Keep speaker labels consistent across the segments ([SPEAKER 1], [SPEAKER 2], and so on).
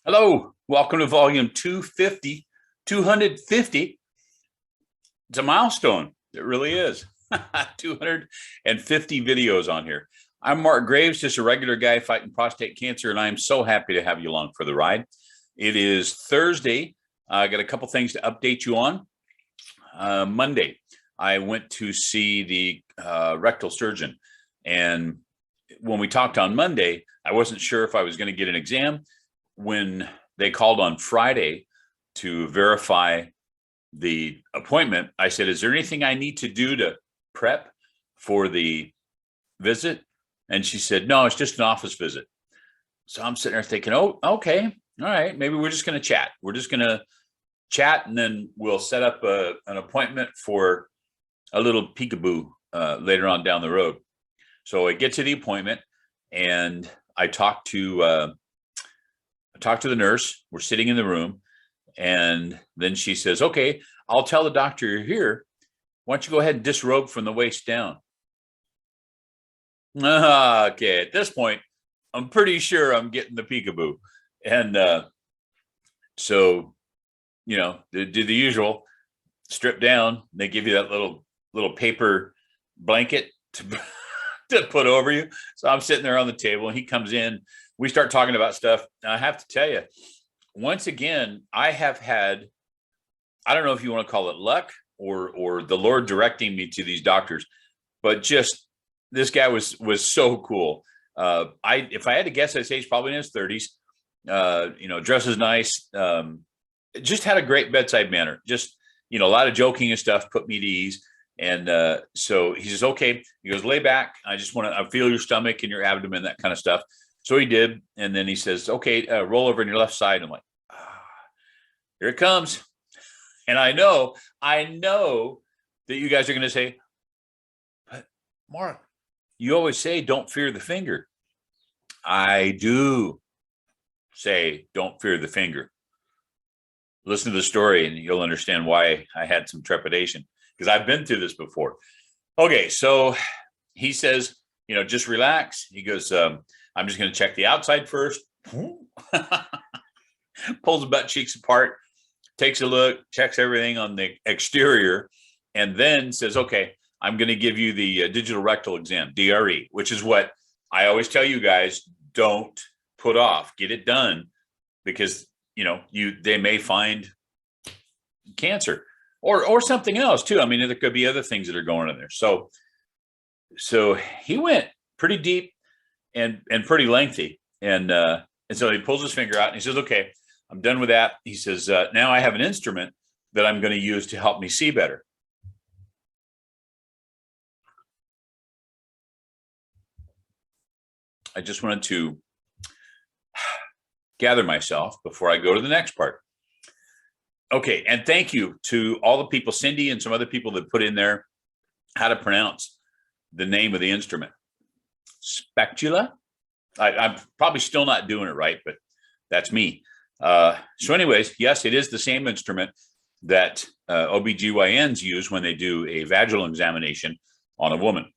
[SPEAKER 1] Hello, welcome to volume 250. It's a milestone. It really is. 250 videos on here. I'm Mark Graves, just a regular guy fighting prostate cancer, and I'm so happy to have you along for the ride. It is Thursday. I got a couple things to update you on. Monday, I went to see the rectal surgeon, and when we talked on Monday, I wasn't sure if I was going to get an exam. When they called on Friday to verify the appointment, I said, is there anything I need to do to prep for the visit? And she said, no, it's just an office visit. So I'm sitting there thinking, oh, okay. All right. Maybe we're just going to chat. We're just going to chat, and then we'll set up an appointment for a little peekaboo later on down the road. So I get to the appointment, and I talked to the nurse. We're sitting in the room, and then she says, okay, I'll tell the doctor you're here. Why don't you go ahead and disrobe from the waist down? Okay, at this point, I'm pretty sure I'm getting the peekaboo. And so, they do the usual, strip down. They give you that little paper blanket to put over you. So I'm sitting there on the table, and he comes in. We start talking about stuff. And I have to tell you, once again, I have had, I don't know if you want to call it luck or the Lord directing me to these doctors, but just this guy was so cool. If I had to guess, I'd say he's probably in his 30s. Dresses nice. Just had a great bedside manner. Just, a lot of joking and stuff put me at ease. And so he says, okay, he goes, lay back. I feel your stomach and your abdomen, that kind of stuff. So he did. And then he says, okay, roll over on your left side. I'm like, here it comes. And I know that you guys are going to say, but Mark, you always say, don't fear the finger. I do say, don't fear the finger. Listen to the story and you'll understand why I had some trepidation, because I've been through this before. Okay, so he says, just relax. He goes, I'm just going to check the outside first. Pulls the butt cheeks apart, takes a look, checks everything on the exterior, and then says, okay, I'm going to give you the digital rectal exam, DRE, which is what I always tell you guys, don't put off. Get it done, because they may find cancer or something else too. I mean, there could be other things that are going on there. So he went pretty deep and pretty lengthy. And so he pulls his finger out and he says, okay, I'm done with that. He says, now I have an instrument that I'm going to use to help me see better. I just wanted to gather myself before I go to the next part. Okay, and thank you to all the people, Cindy and some other people that put in there how to pronounce the name of the instrument. Spatula. I'm probably still not doing it right, but that's me. So anyways, yes, it is the same instrument that OBGYNs use when they do a vaginal examination on a woman.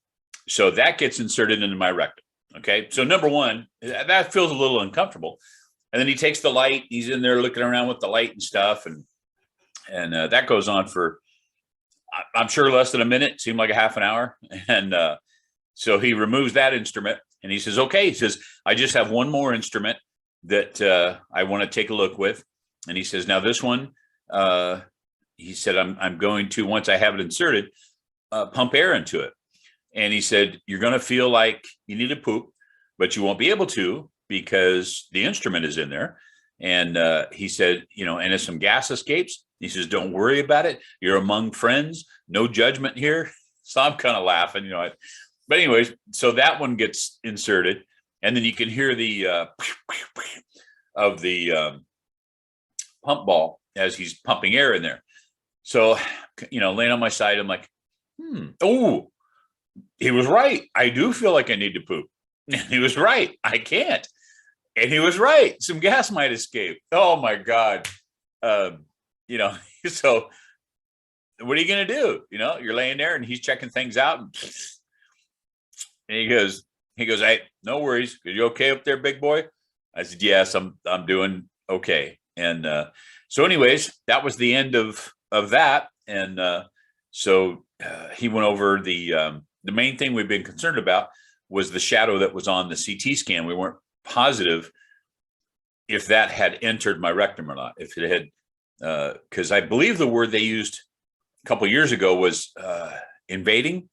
[SPEAKER 1] So that gets inserted into my rectum. Okay, so number one, that feels a little uncomfortable. And then he takes the light. He's in there looking around with the light and stuff. And that goes on for, I'm sure, less than a minute. Seemed like a half an hour. And so he removes that instrument and he says, okay, he says, I just have one more instrument that I want to take a look with. And he says, now this one, he said, I'm going to, once I have it inserted, pump air into it. And he said, you're going to feel like you need to poop, but you won't be able to because the instrument is in there. And he said, and as some gas escapes, he says, don't worry about it. You're among friends, no judgment here. So I'm kind of laughing, But anyways, so that one gets inserted. And then you can hear the of the pump ball as he's pumping air in there. So, laying on my side, I'm like, oh, he was right. I do feel like I need to poop. And he was right. I can't. And he was right. Some gas might escape. Oh my God. So what are you going to do? You're laying there and he's checking things out. And he goes, hey, no worries. Are you okay up there, big boy? I said, yes, I'm doing okay. And so anyways, that was the end of that. And so he went over the main thing we've been concerned about was the shadow that was on the CT scan. We weren't positive if that had entered my rectum or not, if it had, because I believe the word they used a couple of years ago was invading.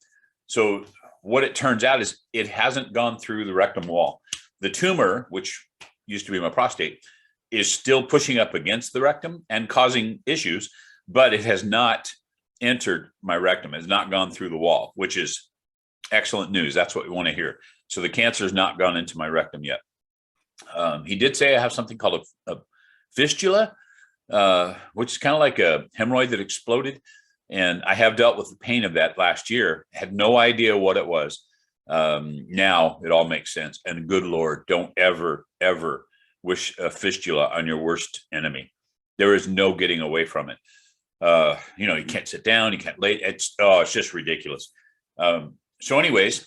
[SPEAKER 1] So what it turns out is it hasn't gone through the rectum wall. The tumor, which used to be my prostate, is still pushing up against the rectum and causing issues, but it has not entered my rectum. It has not gone through the wall, which is excellent news. That's what we want to hear. So the cancer has not gone into my rectum yet. He did say I have something called a fistula, which is kind of like a hemorrhoid that exploded. And I have dealt with the pain of that last year. Had no idea what it was. Now it all makes sense. And good Lord, don't ever, ever wish a fistula on your worst enemy. There is no getting away from it. You can't sit down, you can't lay. It's just ridiculous. So anyways,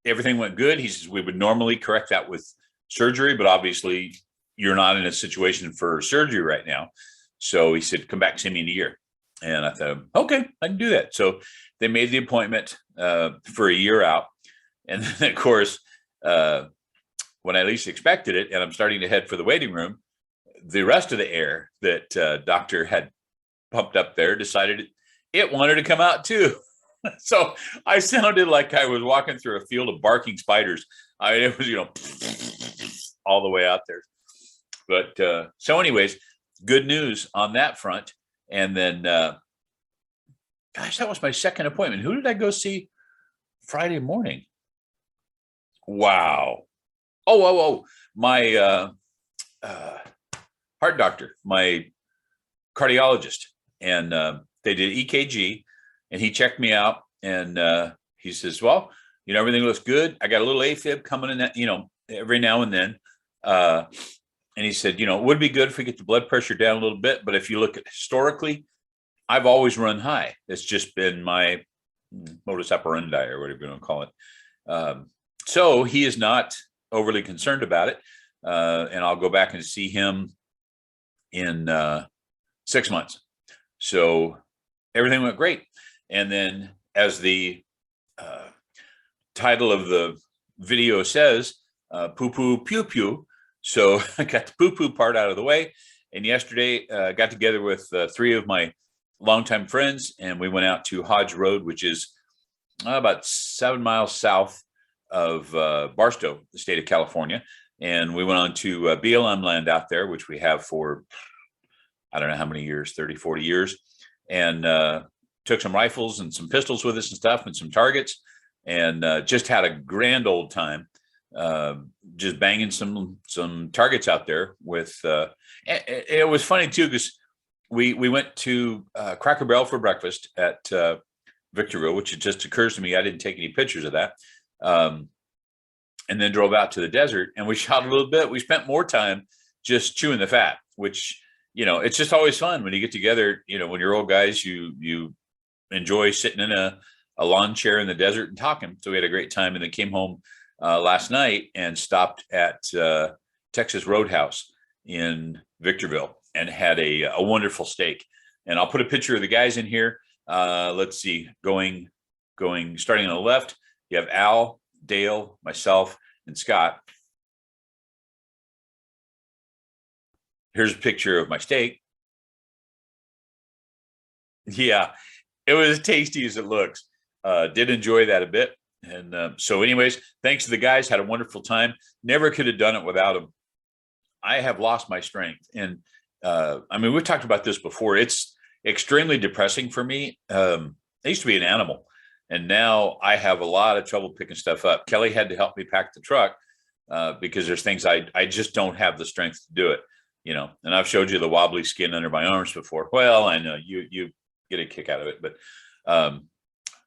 [SPEAKER 1] everything went good. He says we would normally correct that with surgery, but obviously you're not in a situation for surgery right now. So he said, come back, see me in a year. And I thought, okay, I can do that. So they made the appointment for a year out. And then, of course, when I least expected it, and I'm starting to head for the waiting room, the rest of the air that doctor had pumped up there decided it wanted to come out too. So I sounded like I was walking through a field of barking spiders. It was, all the way out there. But so anyways, good news on that front. And then, gosh, that was my second appointment. Who did I go see Friday morning? Wow. My heart doctor, my cardiologist. And they did EKG and he checked me out and he says, well, everything looks good. I got a little AFib coming in that, every now and then. And he said, it would be good if we get the blood pressure down a little bit. But if you look at historically, I've always run high. It's just been my modus operandi or whatever you want to call it. So he is not overly concerned about it. And I'll go back and see him in 6 months. So everything went great. And then as the title of the video says, poo poo pew pew. So I got the poo-poo part out of the way. And yesterday got together with 3 of my longtime friends, and we went out to Hodge Road, which is about 7 miles south of Barstow, the state of California. And we went on to BLM land out there, which we have for, I don't know how many years, 30, 40 years. And took some rifles and some pistols with us and stuff and some targets, and just had a grand old time. Just banging some targets out there with, it was funny too, because we went to Cracker Barrel for breakfast at Victorville, which it just occurs to me, I didn't take any pictures of that. And then drove out to the desert and we shot a little bit. We spent more time just chewing the fat, which, it's just always fun when you get together, when you're old guys, you enjoy sitting in a lawn chair in the desert and talking. So we had a great time and then came home last night and stopped at Texas Roadhouse in Victorville and had a wonderful steak. And I'll put a picture of the guys in here. Let's see, starting on the left, you have Al, Dale, myself, and Scott. Here's a picture of my steak. Yeah, it was as tasty as it looks. Did enjoy that a bit. And so anyways, thanks to the guys, had a wonderful time. Never could have done it without them. I have lost my strength. And we've talked about this before. It's extremely depressing for me. I used to be an animal and now I have a lot of trouble picking stuff up. Kelly had to help me pack the truck because there's things I just don't have the strength to do it, and I've showed you the wobbly skin under my arms before. Well, I know you get a kick out of it, but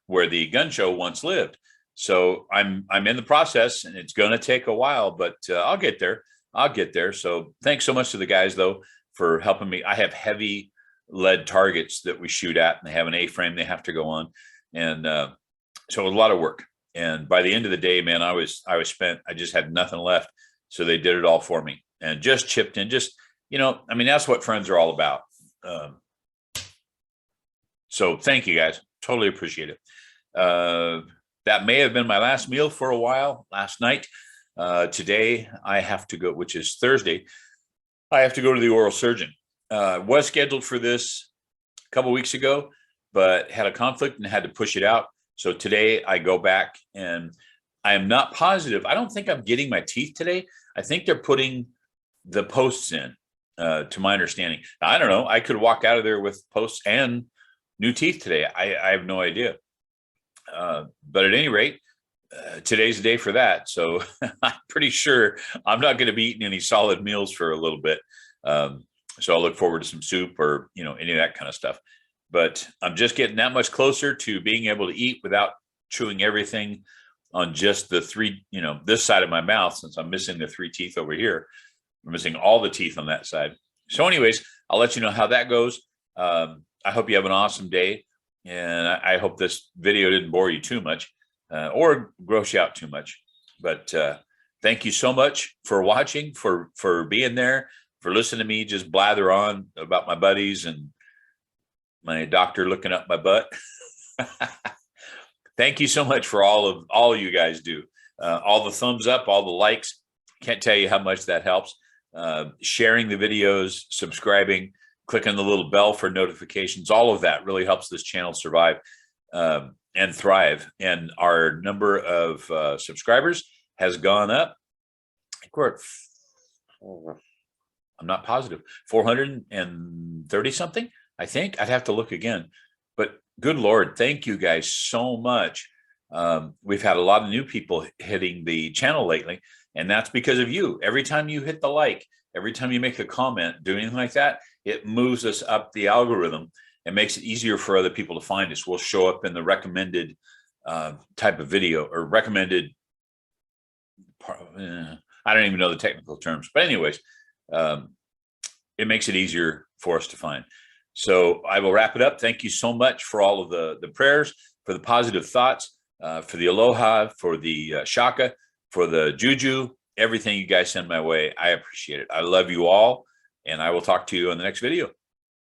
[SPEAKER 1] where the gun show once lived. So I'm in the process and it's going to take a while, but I'll get there. So thanks so much to the guys though, for helping me. I have heavy lead targets that we shoot at and they have an A-frame they have to go on. And so it was a lot of work. And by the end of the day, man, I was spent. I just had nothing left. So they did it all for me and just chipped in, just I mean, that's what friends are all about. So thank you guys. Totally appreciate it. That may have been my last meal for a while last night. Today I have to go, which is Thursday. I have to go to the oral surgeon. Was scheduled for this a couple weeks ago, but had a conflict and had to push it out. So today I go back, and I am not positive. I don't think I'm getting my teeth today. I think they're putting the posts in, to my understanding. Now, I don't know. I could walk out of there with posts and new teeth today. I have no idea. But at any rate, today's the day for that. So I'm pretty sure I'm not going to be eating any solid meals for a little bit. So I'll look forward to some soup or, any of that kind of stuff. But I'm just getting that much closer to being able to eat without chewing everything on just the three, this side of my mouth, since I'm missing the 3 teeth over here. I'm missing all the teeth on that side. So anyways, I'll let you know how that goes. I hope you have an awesome day. And I hope this video didn't bore you too much or gross you out too much. But thank you so much for watching, for being there, for listening to me just blather on about my buddies and my doctor looking up my butt. Thank you so much for all you guys do. All the thumbs up, all the likes. Can't tell you how much that helps. Sharing the videos, subscribing, clicking the little bell for notifications, all of that really helps this channel survive and thrive. And our number of subscribers has gone up. I think we're at, I'm not positive, 430 something, I think. I'd have to look again. But good Lord, thank you guys so much. We've had a lot of new people hitting the channel lately, and that's because of you. Every time you hit the like, every time you make a comment, do anything like that, it moves us up the algorithm and makes it easier for other people to find us. We'll show up in the recommended type of video, or recommended, I don't even know the technical terms, but anyways, it makes it easier for us to find. So I will wrap it up. Thank you so much for all of the prayers, for the positive thoughts, for the aloha, for the shaka, for the juju, everything you guys send my way. I appreciate it. I love you all, and I will talk to you in the next video.